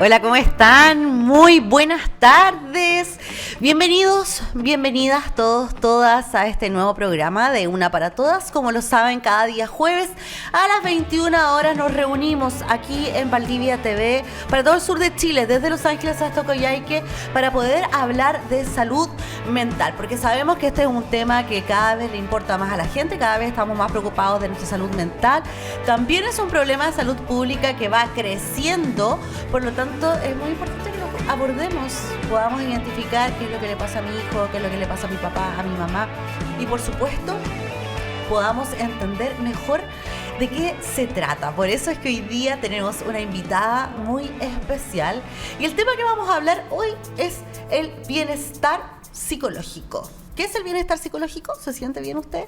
Hola, ¿cómo están? Muy buenas tardes. Bienvenidos, bienvenidas todos, todas a este nuevo programa de Una para Todas. Como lo saben, cada día jueves a las 21 horas nos reunimos aquí en Valdivia TV para todo el sur de Chile, desde Los Ángeles hasta Coyhaique, para poder hablar de salud mental, porque sabemos que este es un tema que cada vez le importa más a la gente, cada vez estamos más preocupados de nuestra salud mental. También es un problema de salud pública que va creciendo, por lo tanto es muy importante que lo abordemos, podamos identificar qué es lo que le pasa a mi hijo, qué es lo que le pasa a mi papá, a mi mamá, y por supuesto podamos entender mejor de qué se trata. Por eso es que hoy día tenemos una invitada muy especial y el tema que vamos a hablar hoy es el bienestar psicológico. ¿Qué es el bienestar psicológico? ¿Se siente bien usted?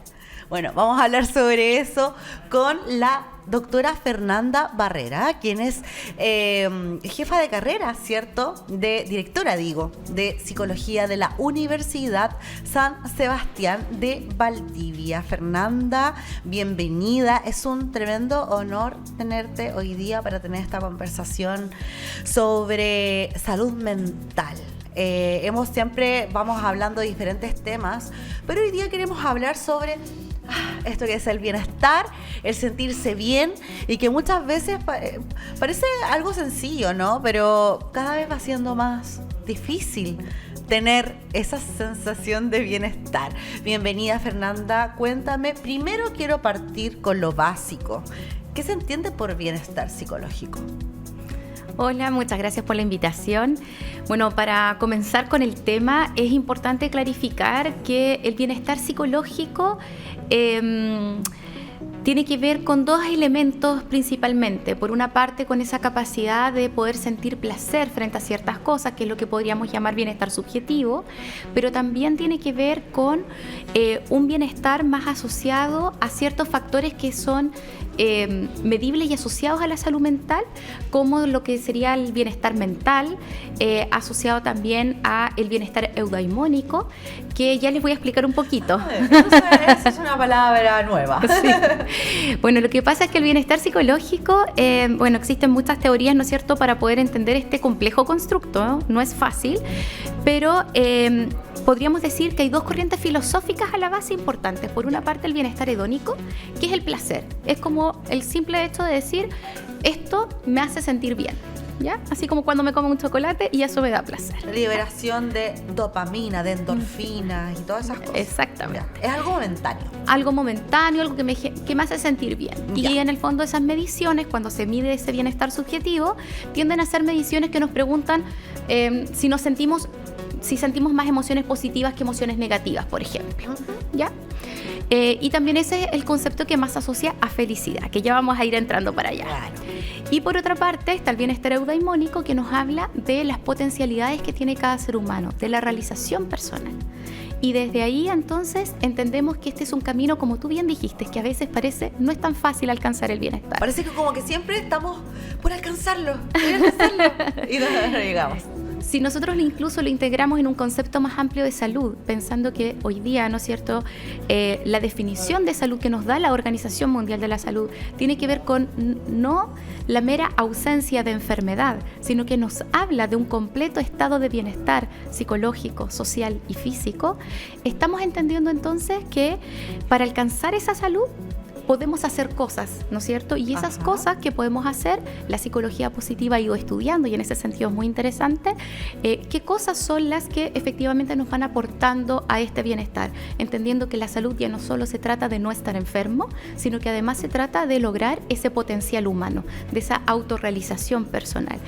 Bueno, vamos a hablar sobre eso con la doctora Fernanda Barrera, quien es jefa de carrera, ¿cierto? Directora de Psicología de la Universidad San Sebastián de Valdivia. Fernanda, bienvenida. Es un tremendo honor tenerte hoy día para tener esta conversación sobre salud mental. Siempre vamos hablando de diferentes temas, pero hoy día queremos hablar sobre esto que es el bienestar, el sentirse bien, y que muchas veces parece algo sencillo, ¿no? Pero cada vez va siendo más difícil tener esa sensación de bienestar. Bienvenida, Fernanda. Cuéntame, primero quiero partir con lo básico. ¿Qué se entiende por bienestar psicológico? Hola, muchas gracias por la invitación. Bueno, para comenzar con el tema, es importante clarificar que el bienestar psicológico tiene que ver con dos elementos principalmente. Por una parte, con esa capacidad de poder sentir placer frente a ciertas cosas, que es lo que podríamos llamar bienestar subjetivo, pero también tiene que ver con un bienestar más asociado a ciertos factores que son medibles y asociados a la salud mental, como lo que sería el bienestar mental, asociado también a el bienestar eudaimónico, que ya les voy a explicar un poquito. Esa es una palabra nueva. Sí. Bueno, lo que pasa es que el bienestar psicológico, existen muchas teorías, ¿no es cierto?, para poder entender este complejo constructo, ¿no? No es fácil, pero podríamos decir que hay dos corrientes filosóficas a la base importantes. Por una parte, el bienestar hedónico, que es el placer. Es como el simple hecho de decir, esto me hace sentir bien, ¿ya? Así como cuando me como un chocolate y eso me da placer. Liberación de dopamina, de endorfinas y todas esas cosas. Exactamente. Es algo momentáneo. Algo momentáneo, algo que me hace sentir bien. Ya. Y en el fondo esas mediciones, cuando se mide ese bienestar subjetivo, tienden a ser mediciones que nos preguntan si sentimos más emociones positivas que emociones negativas, por ejemplo. Uh-huh. ¿Ya? Y también ese es el concepto que más se asocia a felicidad, que ya vamos a ir entrando para allá. Claro. Y por otra parte está el bienestar eudaimónico, que nos habla de las potencialidades que tiene cada ser humano, de la realización personal. Y desde ahí entonces entendemos que este es un camino, como tú bien dijiste, que a veces no es tan fácil alcanzar el bienestar. Parece que como que siempre estamos por alcanzarlo y no llegamos. Si nosotros incluso lo integramos en un concepto más amplio de salud, pensando que hoy día, ¿no es cierto?, la definición de salud que nos da la Organización Mundial de la Salud tiene que ver con no la mera ausencia de enfermedad, sino que nos habla de un completo estado de bienestar psicológico, social y físico. Estamos entendiendo entonces que para alcanzar esa salud podemos hacer cosas, ¿no es cierto? Y esas cosas que podemos hacer, la psicología positiva ha ido estudiando, y en ese sentido es muy interesante, qué cosas son las que efectivamente nos van aportando a este bienestar, entendiendo que la salud ya no solo se trata de no estar enfermo, sino que además se trata de lograr ese potencial humano, de esa autorrealización personal.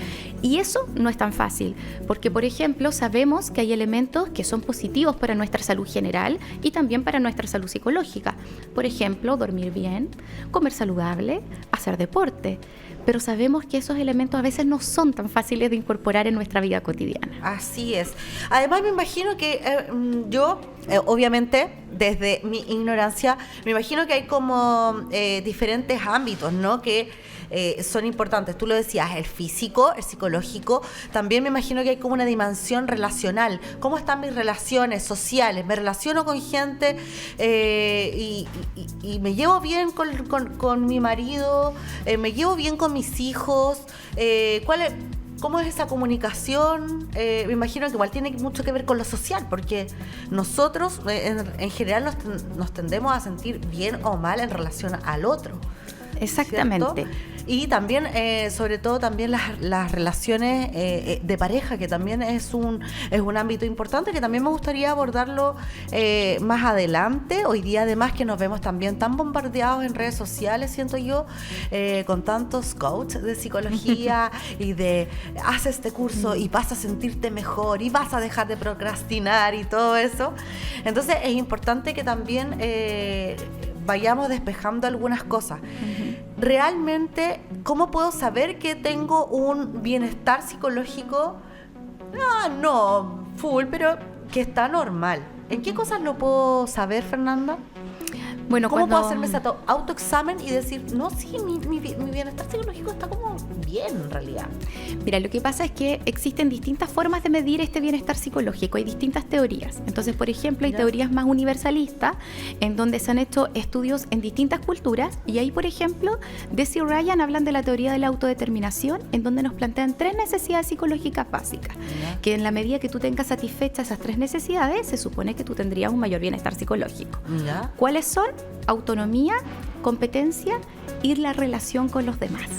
Y eso no es tan fácil, porque por ejemplo sabemos que hay elementos que son positivos para nuestra salud general y también para nuestra salud psicológica. Por ejemplo, dormir bien, comer saludable, hacer deporte. pero sabemos que esos elementos a veces no son tan fáciles de incorporar en nuestra vida cotidiana. Así es. Además me imagino que yo, obviamente, desde mi ignorancia, me imagino que hay como diferentes ámbitos, ¿no? Que son importantes. Tú lo decías, el físico, el psicológico. También me imagino que hay como una dimensión relacional. ¿Cómo están mis relaciones sociales? ¿Me relaciono con gente y me llevo bien con mi marido? ¿Me llevo bien con mis hijos? ¿Cómo es esa comunicación? Me imagino que igual tiene mucho que ver con lo social, porque nosotros en general nos tendemos a sentir bien o mal en relación al otro. Exactamente. ¿Cierto? Y también, sobre todo, también las relaciones de pareja, que también es un ámbito importante, que también me gustaría abordarlo más adelante. Hoy día, además, que nos vemos también tan bombardeados en redes sociales, siento yo, con tantos coaches de psicología y de haz este curso y vas a sentirte mejor y vas a dejar de procrastinar y todo eso. Entonces, es importante que también vayamos despejando algunas cosas. Realmente, ¿cómo puedo saber que tengo un bienestar psicológico? No full, pero que está normal. ¿En qué cosas lo puedo saber, Fernanda? Bueno, ¿Cómo puedo hacerme ese autoexamen y decir, no, sí, mi bienestar psicológico está como bien en realidad? Mira, lo que pasa es que existen distintas formas de medir este bienestar psicológico, hay distintas teorías. Entonces, por ejemplo, hay teorías más universalistas, en donde se han hecho estudios en distintas culturas, y ahí, por ejemplo, Deci y Ryan hablan de la teoría de la autodeterminación, en donde nos plantean 3 necesidades psicológicas básicas, que en la medida que tú tengas satisfechas esas 3 necesidades, se supone que tú tendrías un mayor bienestar psicológico. ¿Cuáles son? Autonomía, competencia y la relación con los demás.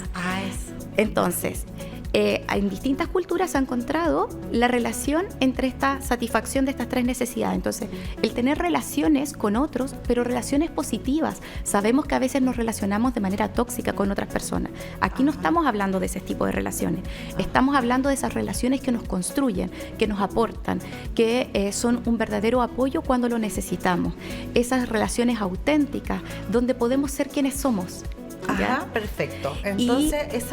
Entonces, en distintas culturas se ha encontrado la relación entre esta satisfacción de estas 3 necesidades. Entonces, el tener relaciones con otros, pero relaciones positivas. Sabemos que a veces nos relacionamos de manera tóxica con otras personas. Aquí no estamos hablando de ese tipo de relaciones. Estamos hablando de esas relaciones que nos construyen, que nos aportan, que son un verdadero apoyo cuando lo necesitamos. Esas relaciones auténticas, donde podemos ser quienes somos. Ajá, perfecto. Entonces,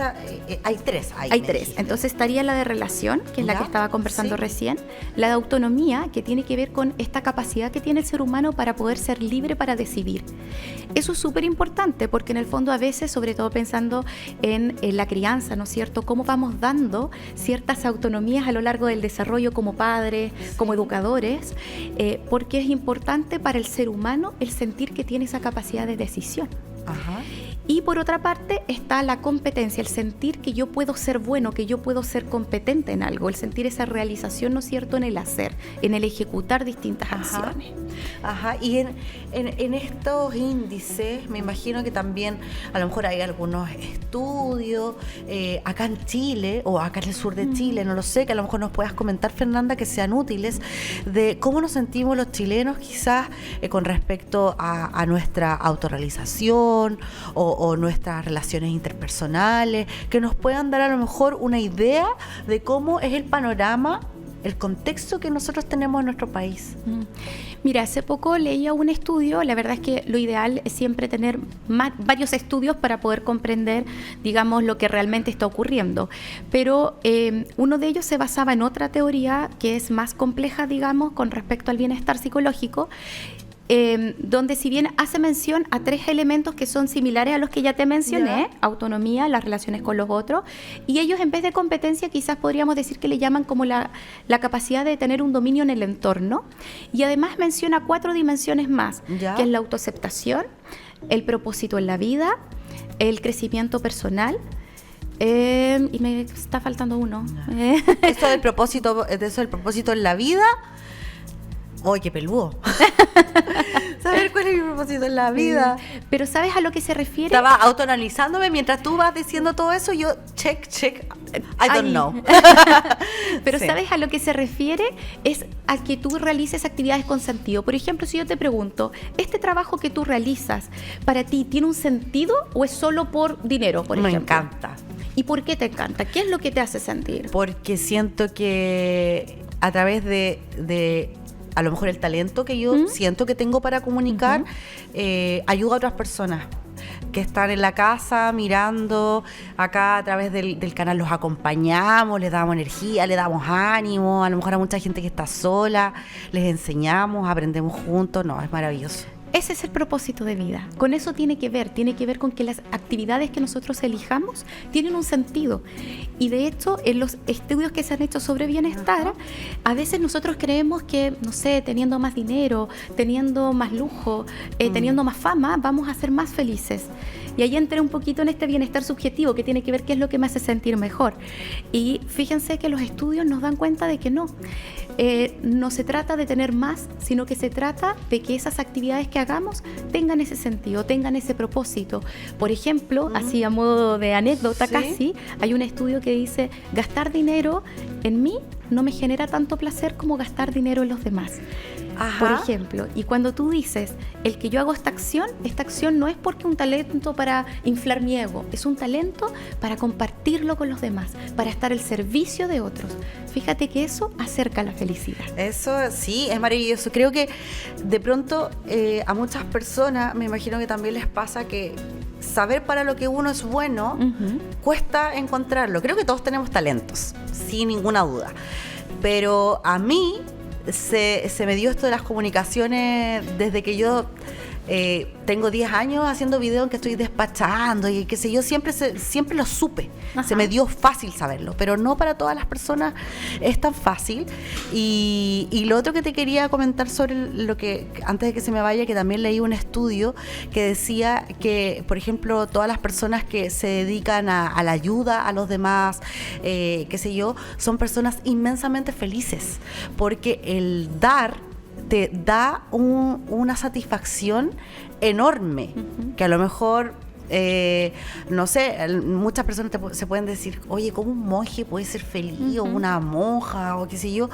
hay 3. Hay 3. Entonces estaría la de relación, que es la que estaba conversando recién, la de autonomía, que tiene que ver con esta capacidad que tiene el ser humano para poder ser libre para decidir. Eso es súper importante, porque en el fondo a veces, sobre todo pensando en la crianza, ¿no es cierto?, cómo vamos dando ciertas autonomías a lo largo del desarrollo como padres, como educadores, porque es importante para el ser humano el sentir que tiene esa capacidad de decisión. Ajá. Y por otra parte está la competencia, el sentir que yo puedo ser bueno, que yo puedo ser competente en algo, el sentir esa realización, ¿no es cierto?, en el hacer, en el ejecutar distintas acciones. Ajá, y en estos índices me imagino que también a lo mejor hay algunos estudios acá en Chile o acá en el sur de Chile, no lo sé, que a lo mejor nos puedas comentar, Fernanda, que sean útiles, de cómo nos sentimos los chilenos quizás con respecto a nuestra autorrealización o nuestras relaciones interpersonales, que nos puedan dar a lo mejor una idea de cómo es el panorama, el contexto que nosotros tenemos en nuestro país. Mira, hace poco leía un estudio, la verdad es que lo ideal es siempre tener varios estudios para poder comprender, digamos, lo que realmente está ocurriendo, pero uno de ellos se basaba en otra teoría que es más compleja, digamos, con respecto al bienestar psicológico, donde si bien hace mención a 3 elementos que son similares a los que ya te mencioné, autonomía, las relaciones con los otros, y ellos en vez de competencia quizás podríamos decir que le llaman como la capacidad de tener un dominio en el entorno, y además menciona 4 dimensiones más, que es la autoaceptación, el propósito en la vida, el crecimiento personal, y me está faltando uno. Eso del propósito en la vida. ¡Oye, qué peludo! Saber cuál es mi propósito en la vida. Pero ¿sabes a lo que se refiere? Estaba autoanalizándome mientras tú vas diciendo todo eso, yo check, I don't know. Pero ¿sabes a lo que se refiere? Es a que tú realices actividades con sentido. Por ejemplo, si yo te pregunto, ¿este trabajo que tú realizas para ti tiene un sentido o es solo por dinero, por ejemplo? Me encanta. ¿Y por qué te encanta? ¿Qué es lo que te hace sentir? Porque siento que a través de a lo mejor el talento que yo siento que tengo para comunicar, ayuda a otras personas. que están en la casa mirando acá a través del canal, los acompañamos, les damos energía, les damos ánimo, a lo mejor a mucha gente que está sola, les enseñamos, aprendemos juntos, no, es maravilloso. Ese es el propósito de vida. Con eso tiene que ver con que las actividades que nosotros elijamos tienen un sentido. Y de hecho, en los estudios que se han hecho sobre bienestar, a veces nosotros creemos que, no sé, teniendo más dinero, teniendo más lujo, teniendo más fama, vamos a ser más felices. Y ahí entré un poquito en este bienestar subjetivo que tiene que ver qué es lo que me hace sentir mejor. Y fíjense que los estudios nos dan cuenta de que no. No se trata de tener más, sino que se trata de que esas actividades que hagamos tengan ese sentido, tengan ese propósito. Por ejemplo, así a modo de anécdota casi, hay un estudio que dice, gastar dinero en mí no me genera tanto placer como gastar dinero en los demás. Ajá. Por ejemplo, y cuando tú dices, el que yo hago esta acción no es porque un talento para inflar mi ego, es un talento para compartirlo con los demás, para estar al servicio de otros. Fíjate que eso acerca la felicidad. Eso sí, es maravilloso. Creo que de pronto a muchas personas, me imagino que también les pasa que saber para lo que uno es bueno, cuesta encontrarlo. Creo que todos tenemos talentos, sin ninguna duda. Pero a mí se me dio esto de las comunicaciones desde que yo tengo 10 años haciendo videos en que estoy despachando y qué sé yo, siempre lo supe. Ajá. Se me dio fácil saberlo, pero no para todas las personas es tan fácil. Y lo otro que te quería comentar sobre lo que, antes de que se me vaya, que también leí un estudio que decía que, por ejemplo, todas las personas que se dedican a la ayuda a los demás, qué sé yo, son personas inmensamente felices, porque el dar te da una satisfacción enorme, que a lo mejor, no sé, muchas personas se pueden decir, oye, ¿cómo un monje puede ser feliz? O una monja, o qué sé yo,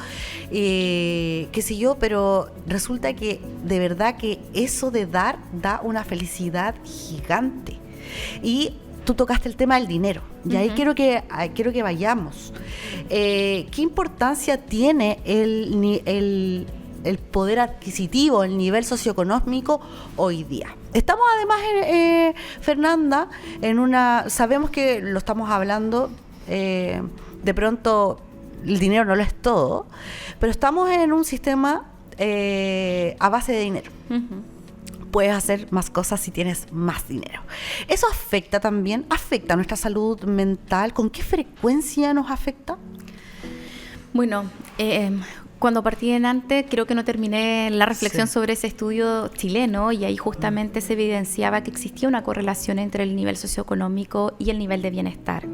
pero resulta que de verdad que eso de dar da una felicidad gigante. Y tú tocaste el tema del dinero, y ahí quiero que vayamos. ¿Qué importancia tiene el poder adquisitivo, el nivel socioeconómico hoy día? Estamos además, Fernanda, sabemos que lo estamos hablando, de pronto el dinero no lo es todo, pero estamos en un sistema a base de dinero. Puedes hacer más cosas si tienes más dinero. ¿Eso afecta nuestra salud mental? ¿Con qué frecuencia nos afecta? Bueno, cuando partí en antes, creo que no terminé la reflexión sobre ese estudio chileno, y ahí justamente se evidenciaba que existía una correlación entre el nivel socioeconómico y el nivel de bienestar.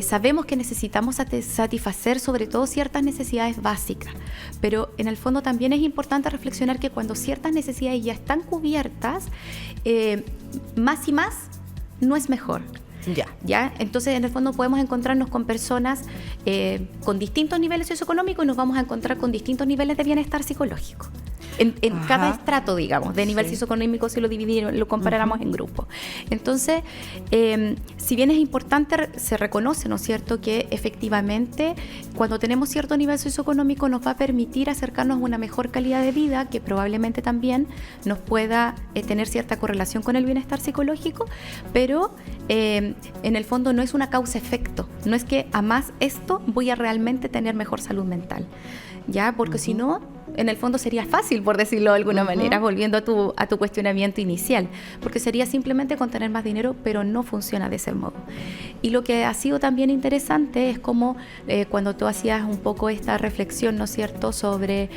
Sabemos que necesitamos satisfacer sobre todo ciertas necesidades básicas, pero en el fondo también es importante reflexionar que cuando ciertas necesidades ya están cubiertas, más y más no es mejor. ¿Ya? Entonces, en el fondo podemos encontrarnos con personas con distintos niveles socioeconómicos y nos vamos a encontrar con distintos niveles de bienestar psicológico. En cada estrato, digamos, de nivel socioeconómico, si lo comparáramos en grupos. Entonces, si bien es importante, se reconoce, ¿no es cierto?, que efectivamente cuando tenemos cierto nivel socioeconómico nos va a permitir acercarnos a una mejor calidad de vida, que probablemente también nos pueda tener cierta correlación con el bienestar psicológico, pero en el fondo no es una causa-efecto, no es que a más esto voy a realmente tener mejor salud mental, ¿ya? Porque si no, en el fondo sería fácil, por decirlo de alguna manera, volviendo a tu cuestionamiento inicial, porque sería simplemente con tener más dinero, pero no funciona de ese modo. Y lo que ha sido también interesante es como cuando tú hacías un poco esta reflexión, ¿no es cierto?, sobre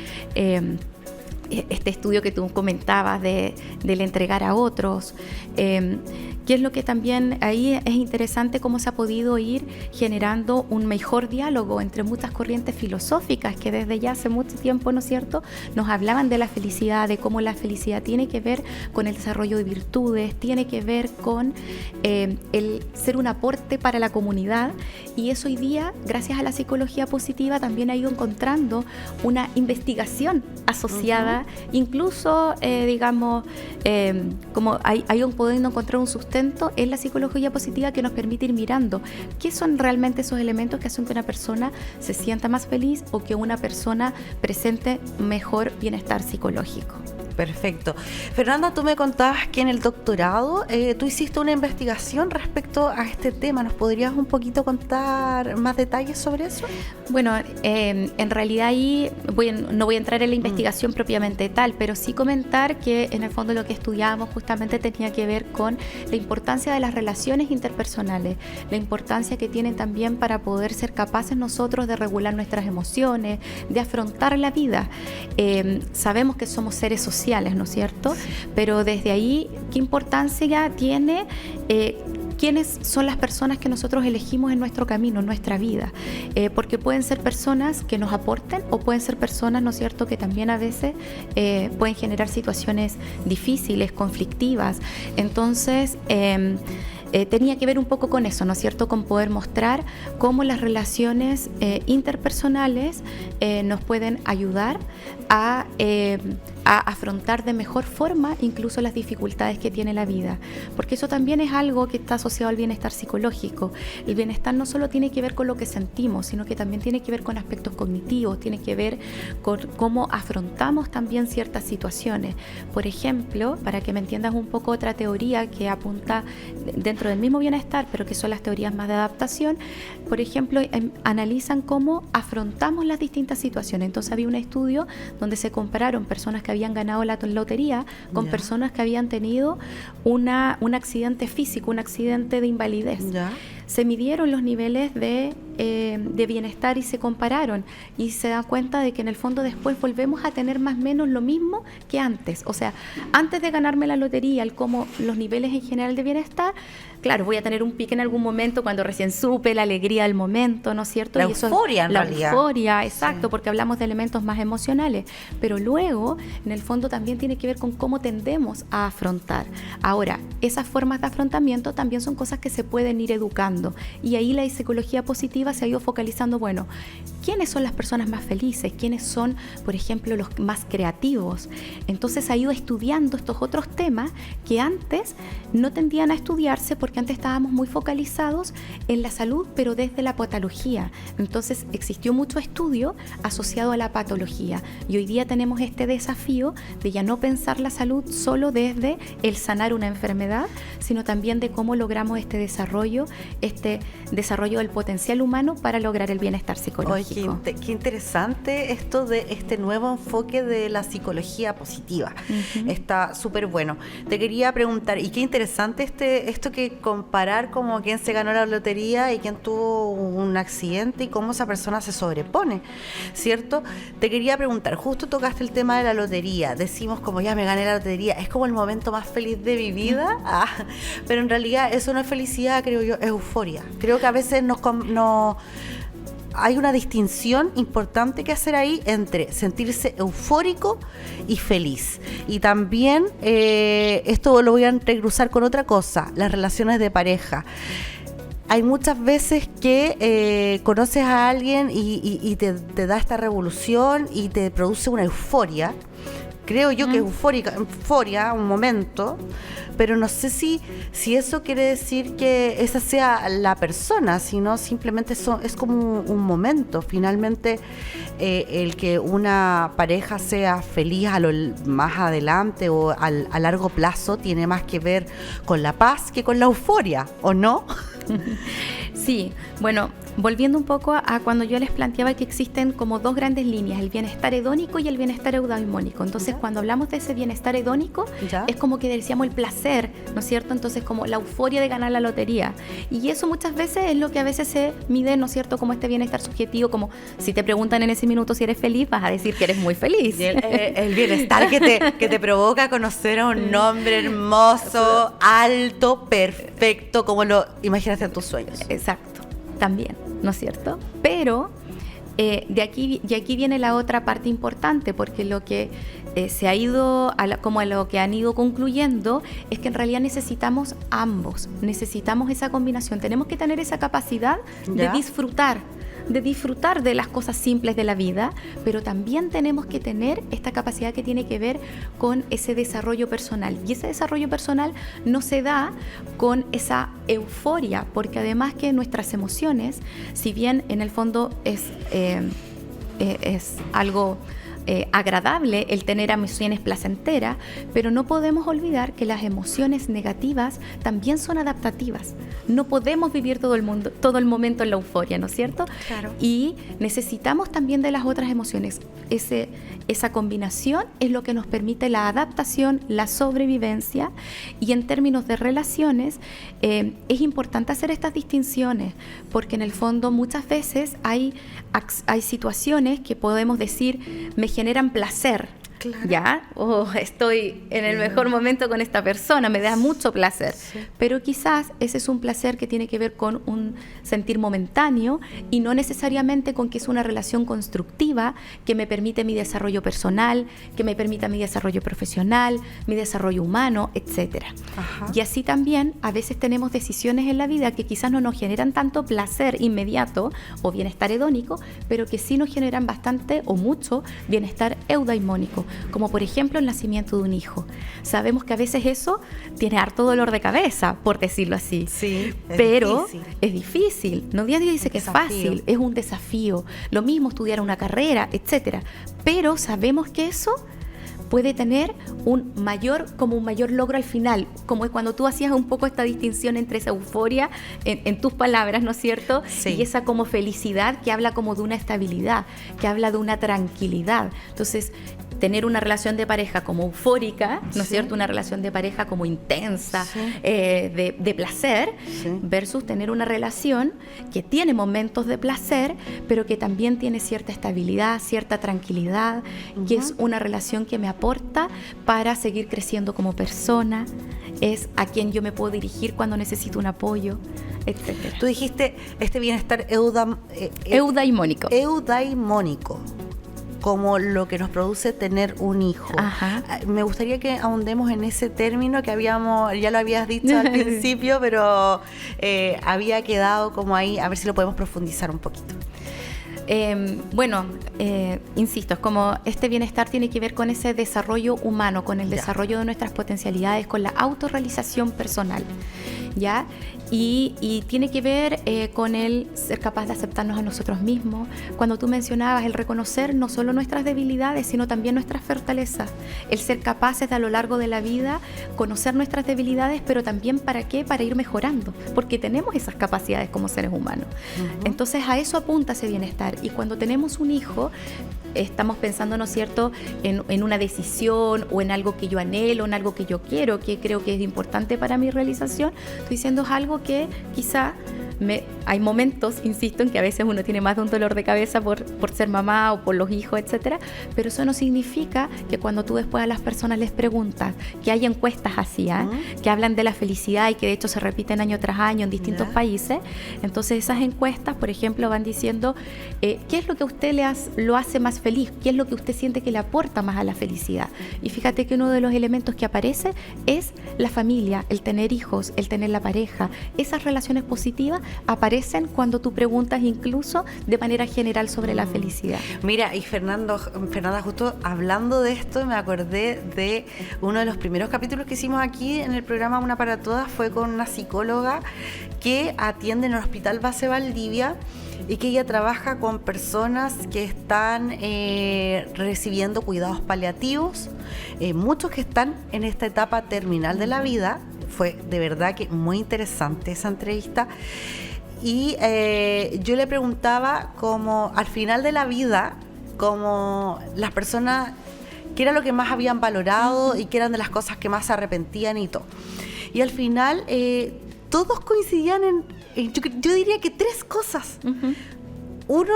este estudio que tú comentabas del entregar a otros, que es lo que también ahí es interesante cómo se ha podido ir generando un mejor diálogo entre muchas corrientes filosóficas que desde ya hace mucho tiempo, ¿no es cierto?, nos hablaban de la felicidad, de cómo la felicidad tiene que ver con el desarrollo de virtudes, tiene que ver con el ser un aporte para la comunidad, y eso hoy día, gracias a la psicología positiva, también ha ido encontrando una investigación asociada, incluso, digamos, como hay podiendo encontrar un sustento en la psicología positiva que nos permite ir mirando qué son realmente esos elementos que hacen que una persona se sienta más feliz o que una persona presente mejor bienestar psicológico. Perfecto. Fernanda, tú me contabas que en el doctorado tú hiciste una investigación respecto a este tema. ¿Nos podrías un poquito contar más detalles sobre eso? Bueno, en realidad ahí no voy a entrar en la investigación propiamente tal, pero sí comentar que en el fondo lo que estudiábamos justamente tenía que ver con la importancia de las relaciones interpersonales, la importancia que tienen también para poder ser capaces nosotros de regular nuestras emociones, de afrontar la vida. Sabemos que somos seres sociales, ¿no es cierto? Pero desde ahí, ¿qué importancia tiene quiénes son las personas que nosotros elegimos en nuestro camino, en nuestra vida? Porque pueden ser personas que nos aporten o pueden ser personas, ¿no es cierto?, que también a veces pueden generar situaciones difíciles, conflictivas. Entonces, tenía que ver un poco con eso, ¿no es cierto?, con poder mostrar cómo las relaciones interpersonales nos pueden ayudar a afrontar de mejor forma incluso las dificultades que tiene la vida, porque eso también es algo que está asociado al bienestar psicológico. El bienestar no solo tiene que ver con lo que sentimos, sino que también tiene que ver con aspectos cognitivos, tiene que ver con cómo afrontamos también ciertas situaciones. Por ejemplo, para que me entiendas un poco, otra teoría que apunta dentro del mismo bienestar, pero que son las teorías más de adaptación, por ejemplo, analizan cómo afrontamos las distintas situaciones. Entonces había un estudio donde se compararon personas que habían ganado la lotería con personas que habían tenido un accidente físico, un accidente de invalidez. Se midieron los niveles de bienestar y se compararon, y se da cuenta de que en el fondo después volvemos a tener más o menos lo mismo que antes. O sea, antes de ganarme la lotería, como los niveles en general de bienestar, claro, voy a tener un pique en algún momento cuando recién supe, la alegría del momento, ¿no es cierto? La euforia, en realidad. La euforia, exacto, porque hablamos de elementos más emocionales. Pero luego, en el fondo, también tiene que ver con cómo tendemos a afrontar. Ahora, esas formas de afrontamiento también son cosas que se pueden ir educando. Y ahí la psicología positiva se ha ido focalizando, bueno, ¿quiénes son las personas más felices? ¿Quiénes son, por ejemplo, los más creativos? Entonces ha ido estudiando estos otros temas que antes no tendían a estudiarse, porque antes estábamos muy focalizados en la salud, pero desde la patología. Entonces existió mucho estudio asociado a la patología, y hoy día tenemos este desafío de ya no pensar la salud solo desde el sanar una enfermedad, sino también de cómo logramos este desarrollo del potencial humano para lograr el bienestar psicológico. Oye, qué interesante esto de este nuevo enfoque de la psicología positiva. Está súper bueno. Te quería preguntar, y qué interesante esto que comparar como quién se ganó la lotería y quién tuvo un accidente y cómo esa persona se sobrepone, ¿cierto? Te quería preguntar, justo tocaste el tema de la lotería. Decimos como ya me gané la lotería, es como el momento más feliz de mi vida, pero en realidad eso no es felicidad, creo yo, es euforia. Creo que a veces hay una distinción importante que hacer ahí entre sentirse eufórico y feliz. Y también esto lo voy a entrecruzar con otra cosa, las relaciones de pareja. Hay muchas veces que conoces a alguien y te da esta revolución y te produce una euforia. Creo yo que euforia, un momento, pero no sé si eso quiere decir que esa sea la persona, sino simplemente es como un momento. Finalmente, el que una pareja sea feliz más adelante o a largo plazo tiene más que ver con la paz que con la euforia, ¿o no? Sí, bueno, volviendo un poco a cuando yo les planteaba que existen como dos grandes líneas, el bienestar hedónico y el bienestar eudaimónico. Entonces, cuando hablamos de ese bienestar hedónico, es como que decíamos el placer, ¿no es cierto? Entonces, como la euforia de ganar la lotería. Y eso muchas veces es lo que a veces se mide, ¿no es cierto? Como este bienestar subjetivo, como si te preguntan en ese minuto si eres feliz, vas a decir que eres muy feliz. Y el bienestar que te provoca conocer a un hombre hermoso, alto, perfecto, como lo imaginaste en tus sueños. Exacto, también, ¿no es cierto? Pero de aquí viene la otra parte importante, porque lo que se ha ido, como a lo que han ido concluyendo, es que en realidad necesitamos ambos, necesitamos esa combinación, tenemos que tener esa capacidad de disfrutar de las cosas simples de la vida, pero también tenemos que tener esta capacidad que tiene que ver con ese desarrollo personal. Y ese desarrollo personal no se da con esa euforia, porque además que nuestras emociones, si bien en el fondo es algo agradable el tener emociones placenteras, pero no podemos olvidar que las emociones negativas también son adaptativas. No podemos vivir todo el momento en la euforia, ¿no es cierto? Claro. Y necesitamos también de las otras emociones. Esa combinación es lo que nos permite la adaptación, la sobrevivencia, y en términos de relaciones es importante hacer estas distinciones, porque en el fondo muchas veces hay situaciones que podemos decir me generan placer. Claro. ¿Ya? Estoy en el mejor momento con esta persona, me da mucho placer. Sí. Pero quizás ese es un placer que tiene que ver con un sentir momentáneo y no necesariamente con que es una relación constructiva que me permite mi desarrollo personal, que me permita mi desarrollo profesional, mi desarrollo humano, etc. Ajá. Y así también a veces tenemos decisiones en la vida que quizás no nos generan tanto placer inmediato o bienestar hedónico, pero que sí nos generan bastante o mucho bienestar eudaimónico, como por ejemplo el nacimiento de un hijo. Sabemos que a veces eso tiene harto dolor de cabeza, por decirlo así. Sí, pero difícil. es difícil. No nadie dice que es fácil, es un desafío. Lo mismo estudiar una carrera, etcétera. Pero sabemos que eso puede tener un mayor logro al final, como es cuando tú hacías un poco esta distinción entre esa euforia en tus palabras, ¿no es cierto? Sí. Y esa como felicidad que habla como de una estabilidad, que habla de una tranquilidad. Entonces, tener una relación de pareja como eufórica, ¿no es cierto? Una relación de pareja como intensa, Sí. de placer, Sí. versus tener una relación que tiene momentos de placer, pero que también tiene cierta estabilidad, cierta tranquilidad, que es una relación que me aporta para seguir creciendo como persona, es a quien yo me puedo dirigir cuando necesito un apoyo, etcétera. Tú dijiste este bienestar Eudaimónico. eudaimónico, como lo que nos produce tener un hijo. Ajá. Me gustaría que ahondemos en ese término que ya lo habías dicho al principio, pero había quedado como ahí, a ver si lo podemos profundizar un poquito. Insisto, es como este bienestar tiene que ver con ese desarrollo humano, con el desarrollo de nuestras potencialidades, con la autorrealización personal, ¿ya? Y tiene que ver con el ser capaz de aceptarnos a nosotros mismos. Cuando tú mencionabas el reconocer no solo nuestras debilidades, sino también nuestras fortalezas, el ser capaces de a lo largo de la vida conocer nuestras debilidades, pero también ¿para qué? Para ir mejorando, porque tenemos esas capacidades como seres humanos. Entonces a eso apunta ese bienestar. Y cuando tenemos un hijo, estamos pensando, ¿no es cierto?, en una decisión o en algo que yo anhelo, en algo que yo quiero, que creo que es importante para mi realización. Estoy diciendo es algo que quizá hay momentos, insisto, en que a veces uno tiene más de un dolor de cabeza por ser mamá o por los hijos, etcétera, pero eso no significa que cuando tú después a las personas les preguntas, que hay encuestas así, que hablan de la felicidad y que de hecho se repiten año tras año en distintos países, entonces esas encuestas, por ejemplo, van diciendo ¿qué es lo que a usted lo hace más feliz? ¿Qué es lo que usted siente que le aporta más a la felicidad? Y fíjate que uno de los elementos que aparece es la familia, el tener hijos, el tener la pareja. Esas relaciones positivas aparecen cuando tú preguntas incluso de manera general sobre la felicidad. Mira, y Fernanda, justo hablando de esto, me acordé de uno de los primeros capítulos que hicimos aquí en el programa Una para Todas, fue con una psicóloga que atiende en el Hospital Base Valdivia y que ella trabaja con personas que están recibiendo cuidados paliativos, muchos que están en esta etapa terminal de la vida. Fue de verdad que muy interesante esa entrevista. Y yo le preguntaba como al final de la vida, como las personas, qué era lo que más habían valorado y qué eran de las cosas que más se arrepentían y todo. Y al final todos coincidían yo diría que 3 cosas. Uno,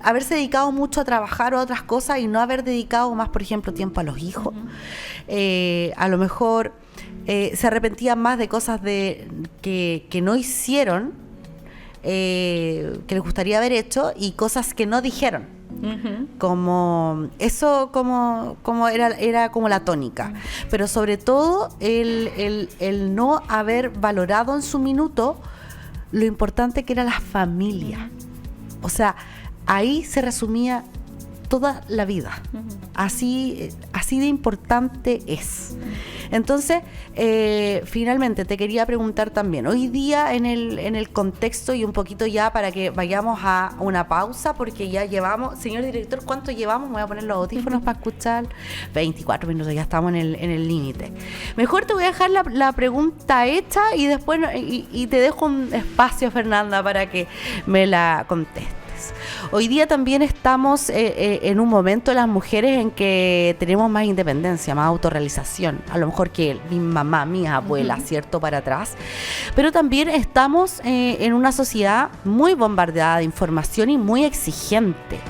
haberse dedicado mucho a trabajar o a otras cosas y no haber dedicado más, por ejemplo, tiempo a los hijos. A lo mejor se arrepentían más de cosas que no hicieron, que les gustaría haber hecho, y cosas que no dijeron. Como eso, como era como la tónica. Pero sobre todo el no haber valorado en su minuto lo importante que era la familia. O sea, ahí se resumía toda la vida. Así Así de importante es. Entonces, finalmente te quería preguntar también, hoy día en el contexto y un poquito ya para que vayamos a una pausa, porque ya llevamos, señor director, ¿cuánto llevamos? Me voy a poner los audífonos para escuchar. 24 minutos, ya estamos en el límite. Mejor te voy a dejar la pregunta hecha y después y te dejo un espacio, Fernanda, para que me la contestes. Hoy día también estamos en un momento las mujeres en que tenemos más independencia, más autorrealización, a lo mejor que mi mamá, mi abuela, ¿cierto? Para atrás. Pero también estamos en una sociedad muy bombardeada de información y muy exigente.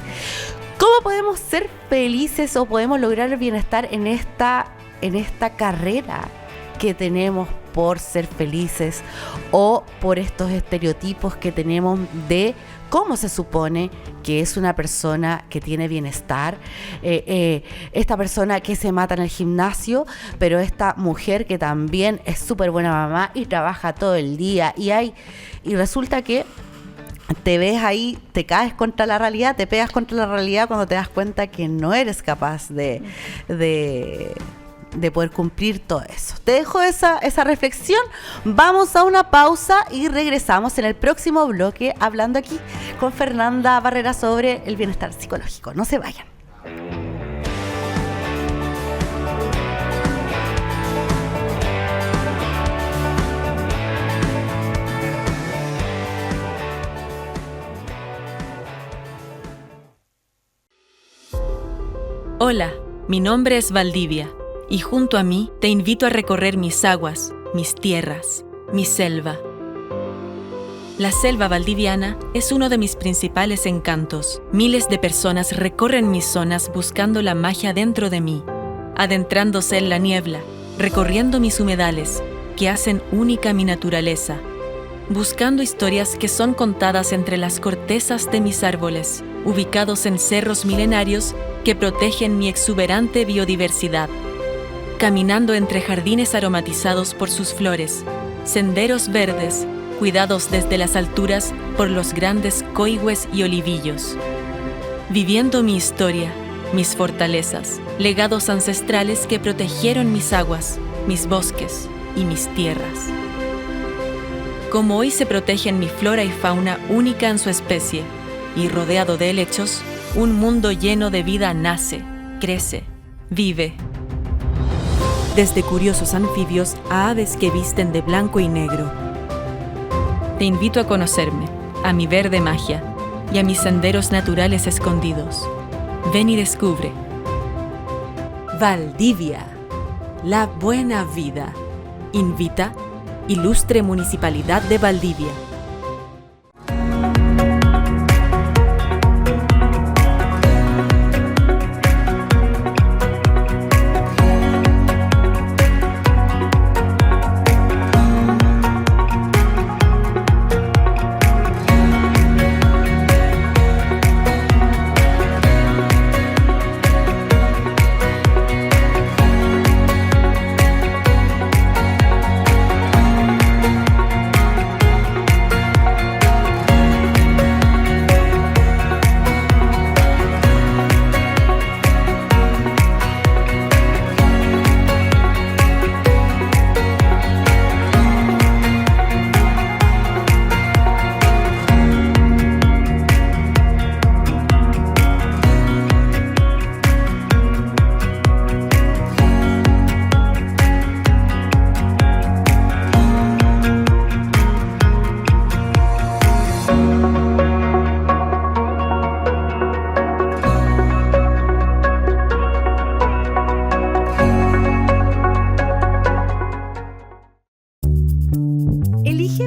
¿Cómo podemos ser felices o podemos lograr el bienestar en esta carrera que tenemos por ser felices o por estos estereotipos que tenemos de cómo se supone que es una persona que tiene bienestar, esta persona que se mata en el gimnasio, pero esta mujer que también es súper buena mamá y trabaja todo el día y resulta que te ves ahí, te caes contra la realidad, te pegas contra la realidad cuando te das cuenta que no eres capaz de poder cumplir todo eso. Te dejo esa reflexión. Vamos a una pausa y regresamos en el próximo bloque hablando aquí con Fernanda Barrera sobre el bienestar psicológico. No se vayan. Hola, mi nombre es Valdivia. Y junto a mí te invito a recorrer mis aguas, mis tierras, mi selva. La selva valdiviana es uno de mis principales encantos. Miles de personas recorren mis zonas buscando la magia dentro de mí, adentrándose en la niebla, recorriendo mis humedales, que hacen única mi naturaleza, buscando historias que son contadas entre las cortezas de mis árboles, ubicados en cerros milenarios que protegen mi exuberante biodiversidad. Caminando entre jardines aromatizados por sus flores, senderos verdes, cuidados desde las alturas por los grandes coigües y olivillos. Viviendo mi historia, mis fortalezas, legados ancestrales que protegieron mis aguas, mis bosques y mis tierras. Como hoy se protegen mi flora y fauna única en su especie, y rodeado de helechos, un mundo lleno de vida nace, crece, vive. Desde curiosos anfibios a aves que visten de blanco y negro. Te invito a conocerme, a mi verde magia y a mis senderos naturales escondidos. Ven y descubre. Valdivia, la buena vida. Invita Ilustre Municipalidad de Valdivia.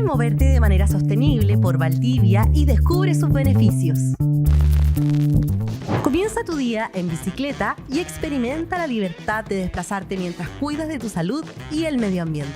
moverte de manera sostenible por Valdivia y descubre sus beneficios. Comienza tu día en bicicleta y experimenta la libertad de desplazarte mientras cuidas de tu salud y el medio ambiente.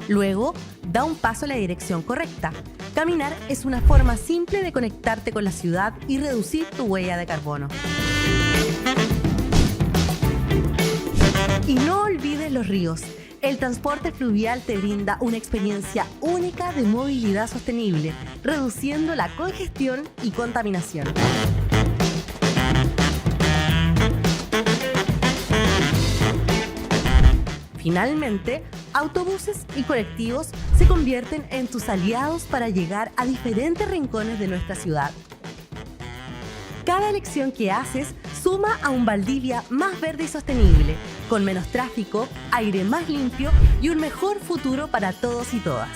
Luego, da un paso en la dirección correcta. Caminar es una forma simple de conectarte con la ciudad y reducir tu huella de carbono. Y no olvides los ríos. El transporte fluvial te brinda una experiencia única de movilidad sostenible, reduciendo la congestión y contaminación. Finalmente, autobuses y colectivos se convierten en tus aliados para llegar a diferentes rincones de nuestra ciudad. Cada elección que haces suma a un Valdivia más verde y sostenible, con menos tráfico, aire más limpio y un mejor futuro para todos y todas.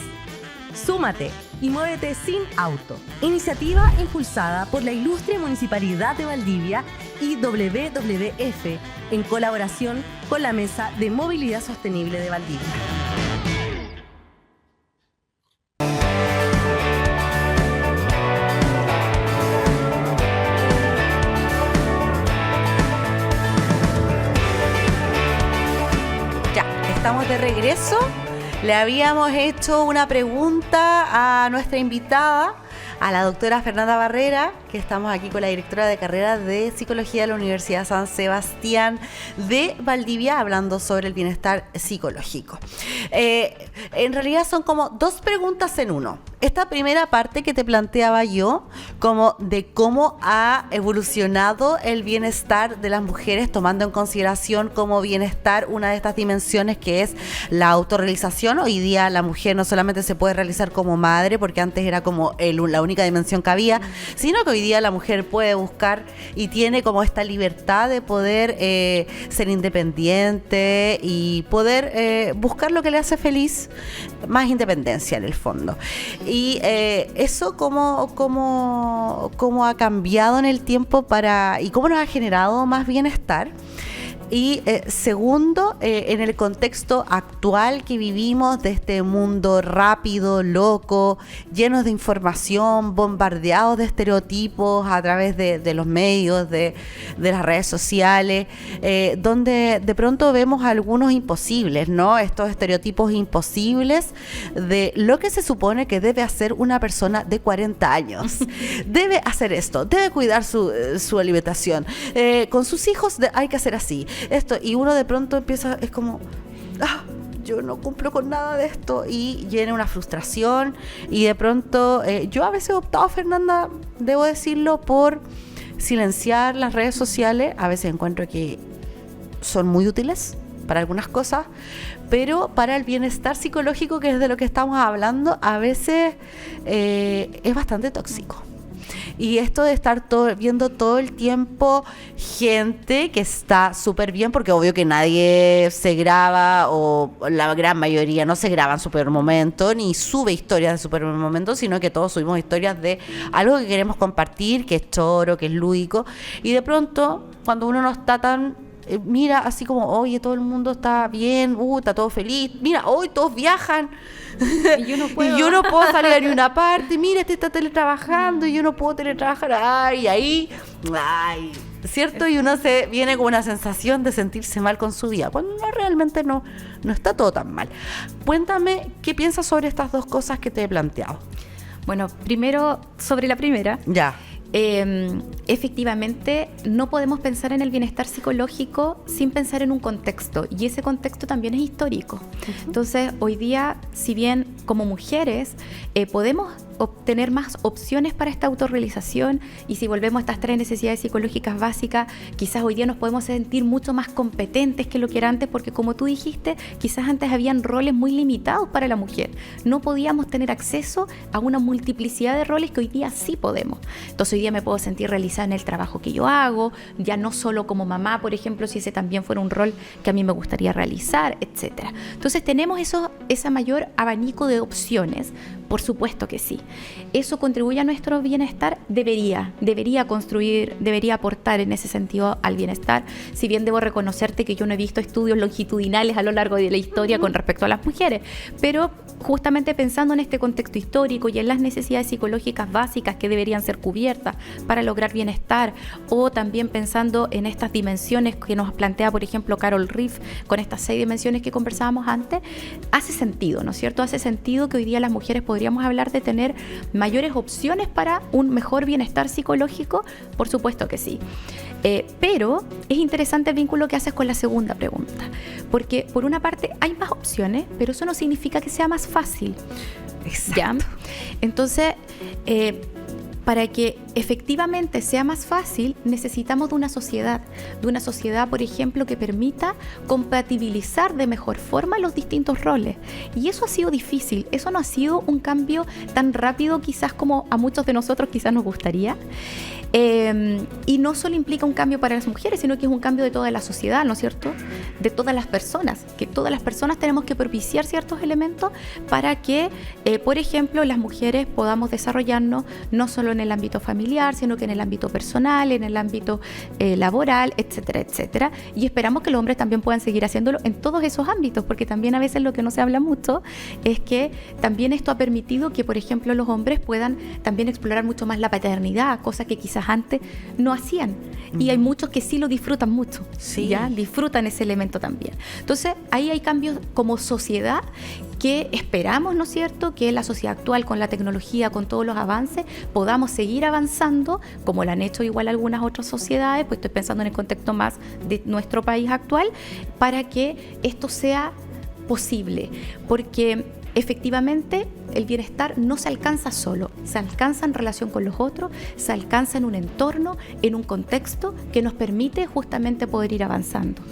Súmate y muévete sin auto. Iniciativa impulsada por la ilustre Municipalidad de Valdivia y WWF, en colaboración con la Mesa de Movilidad Sostenible de Valdivia. Ya, estamos de regreso. Le habíamos hecho una pregunta a nuestra invitada, a la doctora Fernanda Barrera, que estamos aquí con la directora de carrera de Psicología de la Universidad San Sebastián de Valdivia, hablando sobre el bienestar psicológico. En realidad son como dos preguntas en uno. Esta primera parte que te planteaba yo, como de cómo ha evolucionado el bienestar de las mujeres, tomando en consideración como bienestar una de estas dimensiones que es la autorrealización. Hoy día la mujer no solamente se puede realizar como madre, porque antes era como la única dimensión que había, sino que hoy día la mujer puede buscar y tiene como esta libertad de poder ser independiente y poder buscar lo que le hace feliz, más independencia en el fondo. Y eso cómo ha cambiado en el tiempo y cómo nos ha generado más bienestar. Y segundo, en el contexto actual que vivimos, de este mundo rápido, loco, lleno de información, bombardeados de estereotipos a través de los medios, de las redes sociales, donde de pronto vemos algunos imposibles, ¿no? Estos estereotipos imposibles de lo que se supone que debe hacer una persona de 40 años. Debe hacer esto, debe cuidar su alimentación. Con sus hijos hay que hacer así. Esto, y uno de pronto empieza, es como, yo no cumplo con nada de esto, y llena una frustración. Y de pronto yo a veces he optado, Fernanda, debo decirlo, por silenciar las redes sociales. A veces encuentro que son muy útiles para algunas cosas, pero para el bienestar psicológico, que es de lo que estamos hablando, a veces es bastante tóxico. Y esto de estar viendo todo el tiempo gente que está súper bien, porque obvio que nadie se graba, o la gran mayoría no se graba en su peor momento, ni sube historias de su peor momento, sino que todos subimos historias de algo que queremos compartir, que es choro, que es lúdico. Y de pronto, cuando uno no está tan... mira así como, oye, todo el mundo está bien, está todo feliz, mira, hoy todos viajan y yo no puedo salir a ninguna parte, mira, este está teletrabajando y yo no puedo teletrabajar, ay, ¿cierto? Y uno se viene con una sensación de sentirse mal con su vida, cuando realmente no está todo tan mal. Cuéntame, ¿qué piensas sobre estas dos cosas que te he planteado? Bueno, primero, sobre la primera. Ya. Efectivamente, no podemos pensar en el bienestar psicológico sin pensar en un contexto, y ese contexto también es histórico. Entonces, hoy día, si bien como mujeres podemos obtener más opciones para esta autorrealización, y si volvemos a estas 3 necesidades psicológicas básicas, quizás hoy día nos podemos sentir mucho más competentes que lo que era antes, porque como tú dijiste, quizás antes habían roles muy limitados para la mujer, no podíamos tener acceso a una multiplicidad de roles que hoy día sí podemos. Entonces hoy día me puedo sentir realizada en el trabajo que yo hago, ya no solo como mamá, por ejemplo, si ese también fuera un rol que a mí me gustaría realizar, etcétera. Entonces tenemos esa mayor abanico de opciones, por supuesto que sí. ¿Eso contribuye a nuestro bienestar? Debería construir, debería aportar en ese sentido al bienestar, si bien debo reconocerte que yo no he visto estudios longitudinales a lo largo de la historia con respecto a las mujeres, pero justamente pensando en este contexto histórico y en las necesidades psicológicas básicas que deberían ser cubiertas para lograr bienestar, o también pensando en estas dimensiones que nos plantea, por ejemplo, Carol Riff, con estas 6 dimensiones que conversábamos antes, hace sentido, ¿no es cierto? Hace sentido que hoy día las mujeres podríamos hablar de tener mayores opciones para un mejor bienestar psicológico, por supuesto que sí. Pero es interesante el vínculo que haces con la segunda pregunta, porque por una parte hay más opciones, pero eso no significa que sea más fácil. Exacto. ¿Ya? Entonces, para que efectivamente sea más fácil, necesitamos de una sociedad, por ejemplo, que permita compatibilizar de mejor forma los distintos roles. Y eso ha sido difícil, eso no ha sido un cambio tan rápido quizás como a muchos de nosotros quizás nos gustaría. Y no solo implica un cambio para las mujeres, sino que es un cambio de toda la sociedad, ¿no es cierto? De todas las personas, que todas las personas tenemos que propiciar ciertos elementos para que, por ejemplo, las mujeres podamos desarrollarnos no solo en el ámbito familiar, sino que en el ámbito personal, en el ámbito laboral, etcétera, etcétera. Y esperamos que los hombres también puedan seguir haciéndolo en todos esos ámbitos, porque también a veces lo que no se habla mucho es que también esto ha permitido que, por ejemplo, los hombres puedan también explorar mucho más la paternidad, cosa que quizás antes no hacían. Y hay muchos que sí lo disfrutan mucho, sí. ¿Ya? Disfrutan ese elemento también. Entonces, ahí hay cambios como sociedad que esperamos, ¿no es cierto?, que la sociedad actual, con la tecnología, con todos los avances, podamos seguir avanzando, como lo han hecho igual algunas otras sociedades, pues estoy pensando en el contexto más de nuestro país actual, para que esto sea posible. Porque efectivamente, el bienestar no se alcanza solo, se alcanza en relación con los otros, se alcanza en un entorno, en un contexto que nos permite justamente poder ir avanzando.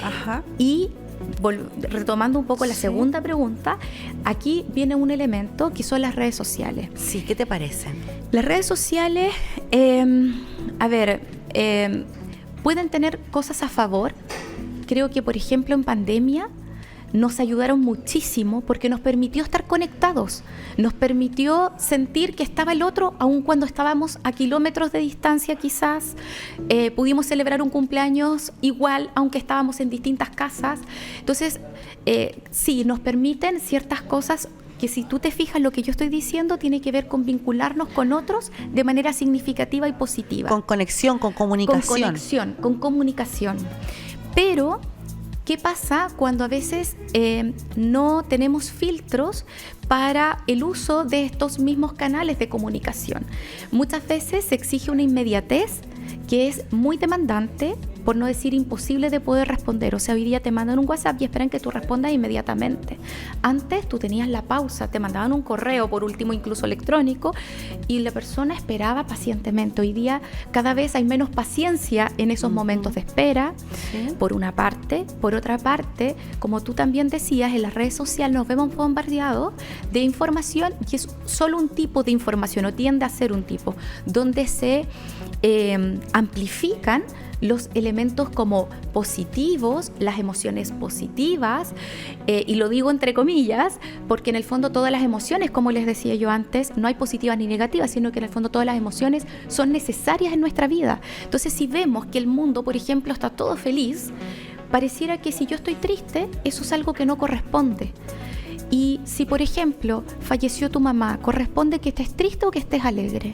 Ajá. Y retomando un poco la segunda pregunta, aquí viene un elemento que son las redes sociales. Sí, ¿qué te parecen? Las redes sociales, pueden tener cosas a favor. Creo que, por ejemplo, en pandemia nos ayudaron muchísimo porque nos permitió estar conectados, nos permitió sentir que estaba el otro, aun cuando estábamos a kilómetros de distancia quizás. Pudimos celebrar un cumpleaños igual, aunque estábamos en distintas casas. Entonces, sí, nos permiten ciertas cosas que, si tú te fijas, lo que yo estoy diciendo tiene que ver con vincularnos con otros de manera significativa y positiva. Con conexión, con comunicación. Con comunicación. Pero ¿qué pasa cuando a veces no tenemos filtros para el uso de estos mismos canales de comunicación? Muchas veces se exige una inmediatez que es muy demandante, por no decir imposible de poder responder. O sea, hoy día te mandan un WhatsApp y esperan que tú respondas inmediatamente. Antes tú tenías la pausa, te mandaban un correo, por último incluso electrónico, y la persona esperaba pacientemente. Hoy día cada vez hay menos paciencia en esos momentos de espera, ¿sí? Por una parte. Por otra parte, como tú también decías, en las redes sociales nos vemos bombardeados de información, y es solo un tipo de información, o tiende a ser un tipo, donde se amplifican los elementos como positivos, las emociones positivas, y lo digo entre comillas, porque en el fondo todas las emociones, como les decía yo antes, no hay positivas ni negativas, sino que en el fondo todas las emociones son necesarias en nuestra vida. Entonces, si vemos que el mundo, por ejemplo, está todo feliz, pareciera que si yo estoy triste, eso es algo que no corresponde. Y si, por ejemplo, falleció tu mamá, ¿corresponde que estés triste o que estés alegre?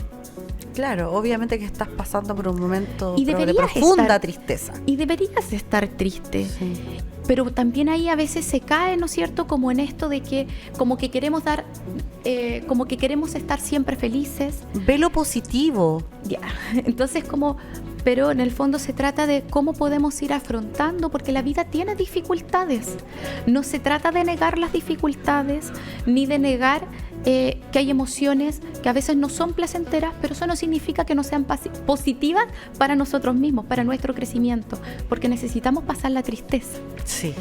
Claro, obviamente que estás pasando por un momento y de profunda tristeza. Y deberías estar triste. Sí. Pero también ahí a veces se cae, ¿no es cierto?, como en esto de que como que queremos dar, como que queremos estar siempre felices. Ve lo positivo. Ya, entonces pero en el fondo se trata de cómo podemos ir afrontando, porque la vida tiene dificultades. No se trata de negar las dificultades, ni de negar que hay emociones que a veces no son placenteras, pero eso no significa que no sean positivas para nosotros mismos, para nuestro crecimiento, porque necesitamos pasar la tristeza. Sí.